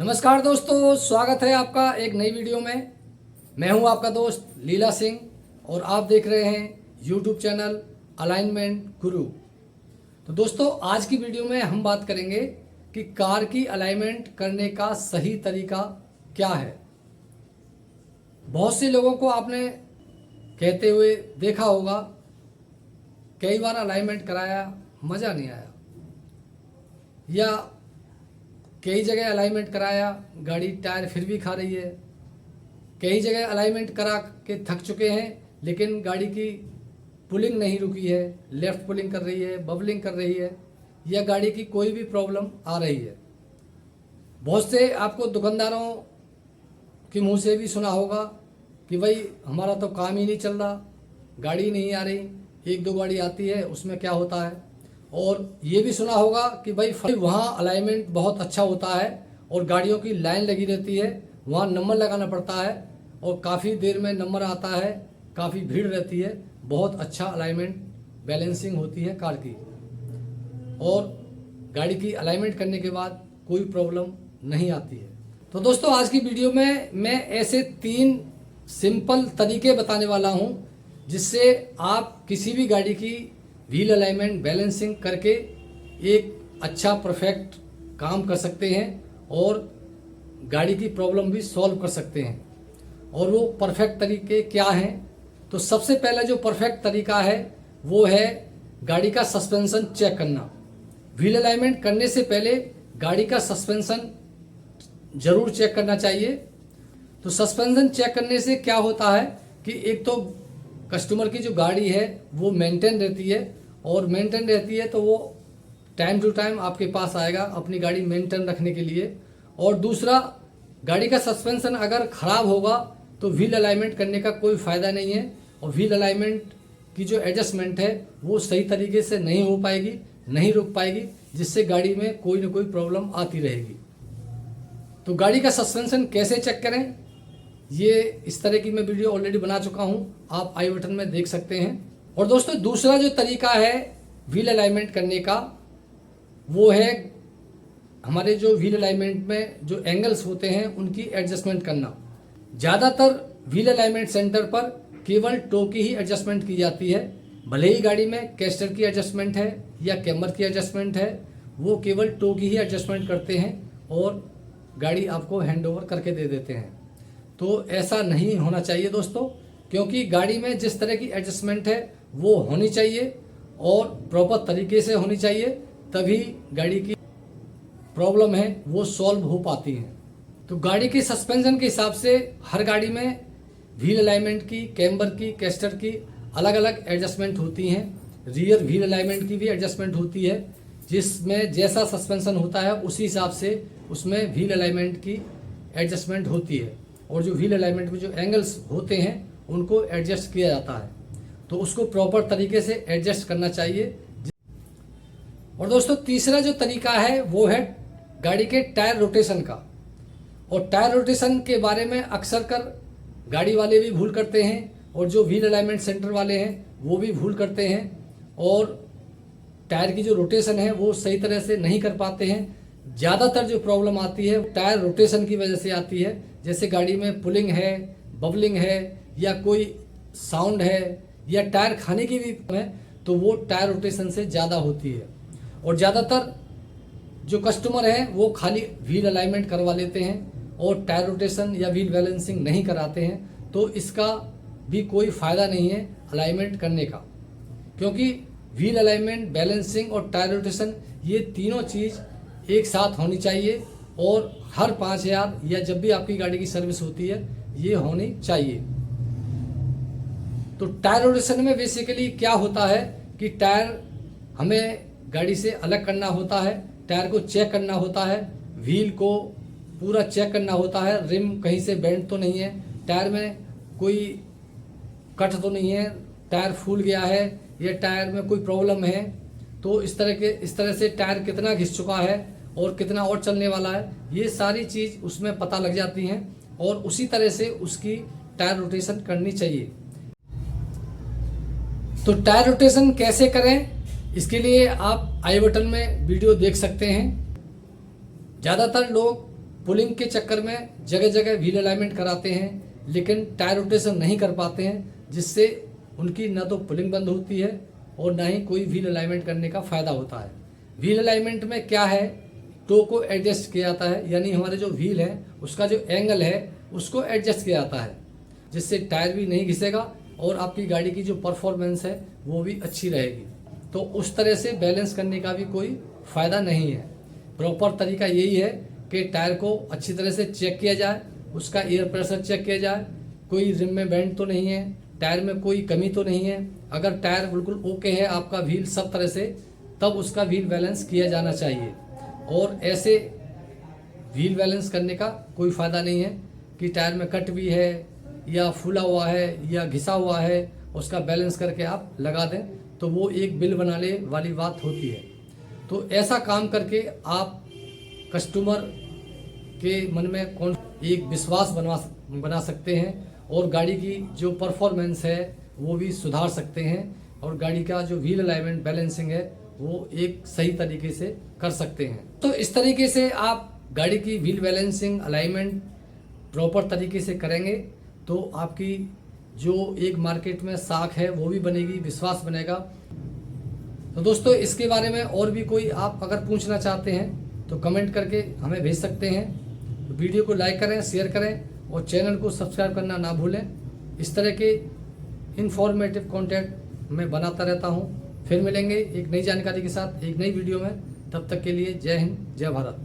नमस्कार दोस्तों, स्वागत है आपका एक नई वीडियो में। मैं हूं आपका दोस्त लीला सिंह और आप देख रहे हैं यूट्यूब चैनल अलाइनमेंट गुरु। तो दोस्तों, आज की वीडियो में हम बात करेंगे कि कार की अलाइनमेंट करने का सही तरीका क्या है। बहुत से लोगों को आपने कहते हुए देखा होगा, कई बार अलाइनमेंट कराया, मज़ा नहीं आया, या कई जगह अलाइनमेंट कराया, गाड़ी टायर फिर भी खा रही है। कई जगह अलाइनमेंट करा के थक चुके हैं, लेकिन गाड़ी की पुलिंग नहीं रुकी है, लेफ़्ट पुलिंग कर रही है, बबलिंग कर रही है, या गाड़ी की कोई भी प्रॉब्लम आ रही है। बहुत से आपको दुकानदारों के मुंह से भी सुना होगा कि भाई हमारा तो काम ही नहीं चल रहा, गाड़ी नहीं आ रही, एक दो गाड़ी आती है उसमें क्या होता है। और ये भी सुना होगा कि भाई वहाँ अलाइनमेंट बहुत अच्छा होता है और गाड़ियों की लाइन लगी रहती है, वहाँ नंबर लगाना पड़ता है और काफ़ी देर में नंबर आता है, काफ़ी भीड़ रहती है, बहुत अच्छा अलाइनमेंट बैलेंसिंग होती है कार की, और गाड़ी की अलाइनमेंट करने के बाद कोई प्रॉब्लम नहीं आती है। तो दोस्तों, आज की वीडियो में मैं ऐसे 3 सिंपल तरीके बताने वाला हूँ जिससे आप किसी भी गाड़ी की व्हील अलाइनमेंट बैलेंसिंग करके एक अच्छा परफेक्ट काम कर सकते हैं और गाड़ी की प्रॉब्लम भी सॉल्व कर सकते हैं। और वो परफेक्ट तरीके क्या हैं? तो सबसे पहला जो परफेक्ट तरीका है वो है गाड़ी का सस्पेंशन चेक करना। व्हील अलाइनमेंट करने से पहले गाड़ी का सस्पेंशन ज़रूर चेक करना चाहिए। तो सस्पेंशन चेक करने से क्या होता है कि एक तो कस्टमर की जो गाड़ी है वो मेंटेन रहती है, और मेंटेन रहती है तो वो टाइम टू टाइम आपके पास आएगा अपनी गाड़ी मेंटेन रखने के लिए। और दूसरा, गाड़ी का सस्पेंशन अगर ख़राब होगा तो व्हील अलाइनमेंट करने का कोई फ़ायदा नहीं है, और व्हील अलाइनमेंट की जो एडजस्टमेंट है वो सही तरीके से नहीं हो पाएगी, नहीं रुक पाएगी, जिससे गाड़ी में कोई ना कोई प्रॉब्लम आती रहेगी। तो गाड़ी का सस्पेंशन कैसे चेक करें, ये इस तरह की मैं वीडियो ऑलरेडी बना चुका हूँ, आप आई बटन में देख सकते हैं। और दोस्तों, दूसरा जो तरीका है व्हील अलाइनमेंट करने का वो है हमारे जो व्हील अलाइनमेंट में जो एंगल्स होते हैं उनकी एडजस्टमेंट करना। ज़्यादातर व्हील अलाइनमेंट सेंटर पर केवल टो की ही एडजस्टमेंट की जाती है। भले ही गाड़ी में कैस्टर की एडजस्टमेंट है या कैमर की एडजस्टमेंट है, वो केवल टो की ही एडजस्टमेंट करते हैं और गाड़ी आपको हैंडओवर करके दे देते हैं। तो ऐसा नहीं होना चाहिए दोस्तों, क्योंकि गाड़ी में जिस तरह की एडजस्टमेंट है वो होनी चाहिए और प्रॉपर तरीके से होनी चाहिए, तभी गाड़ी की प्रॉब्लम है वो सॉल्व हो पाती है। तो गाड़ी के सस्पेंशन के हिसाब से हर गाड़ी में व्हील अलाइनमेंट की, कैम्बर की, कैस्टर की अलग अलग एडजस्टमेंट होती हैं। रियर व्हील अलाइनमेंट की भी एडजस्टमेंट होती है, जिसमें जैसा सस्पेंशन होता है उसी हिसाब से उसमें व्हील अलाइनमेंट की एडजस्टमेंट होती है। और जो व्हील अलाइनमेंट में जो एंगल्स होते हैं उनको एडजस्ट किया जाता है, तो उसको प्रॉपर तरीके से एडजस्ट करना चाहिए। और दोस्तों, तीसरा जो तरीका है वो है गाड़ी के टायर रोटेशन का। और टायर रोटेशन के बारे में अक्सर कर गाड़ी वाले भी भूल करते हैं, और जो व्हील अलाइनमेंट सेंटर वाले हैं वो भी भूल करते हैं, और टायर की जो रोटेशन है वो सही तरह से नहीं कर पाते हैं। ज़्यादातर जो प्रॉब्लम आती है टायर रोटेशन की वजह से आती है, जैसे गाड़ी में पुलिंग है, बबलिंग है, या कोई साउंड है, या टायर खाने की भी है, तो वो टायर रोटेशन से ज़्यादा होती है। और ज़्यादातर जो कस्टमर हैं वो खाली व्हील अलाइनमेंट करवा लेते हैं और टायर रोटेशन या व्हील बैलेंसिंग नहीं कराते हैं, तो इसका भी कोई फ़ायदा नहीं है अलाइनमेंट करने का, क्योंकि व्हील अलाइनमेंट, बैलेंसिंग और टायर रोटेशन ये तीनों चीज़ एक साथ होनी चाहिए, और हर 5000 या जब भी आपकी गाड़ी की सर्विस होती है ये होनी चाहिए। तो टायर रोटेशन में बेसिकली क्या होता है कि टायर हमें गाड़ी से अलग करना होता है, टायर को चेक करना होता है, व्हील को पूरा चेक करना होता है, रिम कहीं से बेंड तो नहीं है, टायर में कोई कट तो नहीं है, टायर फूल गया है या टायर में कोई प्रॉब्लम है, तो इस तरह से टायर कितना घिस चुका है और कितना और चलने वाला है, ये सारी चीज़ उसमें पता लग जाती हैं, और उसी तरह से उसकी टायर रोटेशन करनी चाहिए। तो टायर रोटेशन कैसे करें, इसके लिए आप आई बटन में वीडियो देख सकते हैं। ज़्यादातर लोग पुलिंग के चक्कर में जगह जगह व्हील अलाइनमेंट कराते हैं, लेकिन टायर रोटेशन नहीं कर पाते हैं, जिससे उनकी न तो पुलिंग बंद होती है और ना ही कोई व्हील अलाइनमेंट करने का फ़ायदा होता है। व्हील अलाइनमेंट में क्या है, टो को एडजस्ट किया जाता है, यानी हमारे जो व्हील है उसका जो एंगल है उसको एडजस्ट किया जाता है, जिससे टायर भी नहीं घिसेगा और आपकी गाड़ी की जो परफॉर्मेंस है वो भी अच्छी रहेगी। तो उस तरह से बैलेंस करने का भी कोई फ़ायदा नहीं है। प्रॉपर तरीका यही है कि टायर को अच्छी तरह से चेक किया जाए, उसका एयर प्रेशर चेक किया जाए, कोई रिम में बेंड तो नहीं है, टायर में कोई कमी तो नहीं है। अगर टायर बिल्कुल ओके है, आपका व्हील सब तरह से, तब उसका व्हील बैलेंस किया जाना चाहिए। और ऐसे व्हील बैलेंस करने का कोई फ़ायदा नहीं है कि टायर में कट भी है या फूला हुआ है या घिसा हुआ है, उसका बैलेंस करके आप लगा दें तो वो एक बिल बनाने वाली बात होती है। तो ऐसा काम करके आप कस्टमर के मन में कौन एक विश्वास बना सकते हैं और गाड़ी की जो परफॉर्मेंस है वो भी सुधार सकते हैं और गाड़ी का जो व्हील अलाइनमेंट बैलेंसिंग है वो एक सही तरीके से कर सकते हैं। तो इस तरीके से आप गाड़ी की व्हील बैलेंसिंग अलाइनमेंट प्रॉपर तरीके से करेंगे तो आपकी जो एक मार्केट में साख है वो भी बनेगी, विश्वास बनेगा। तो दोस्तों इसके बारे में और भी कोई आप अगर पूछना चाहते हैं तो कमेंट करके हमें भेज सकते हैं। तो वीडियो को लाइक करें, शेयर करें और चैनल को सब्सक्राइब करना ना भूलें। इस तरह के इन्फॉर्मेटिव कंटेंट मैं बनाता रहता हूँ। फिर मिलेंगे एक नई जानकारी के साथ एक नई वीडियो में। तब तक के लिए जय हिंद, जय भारत।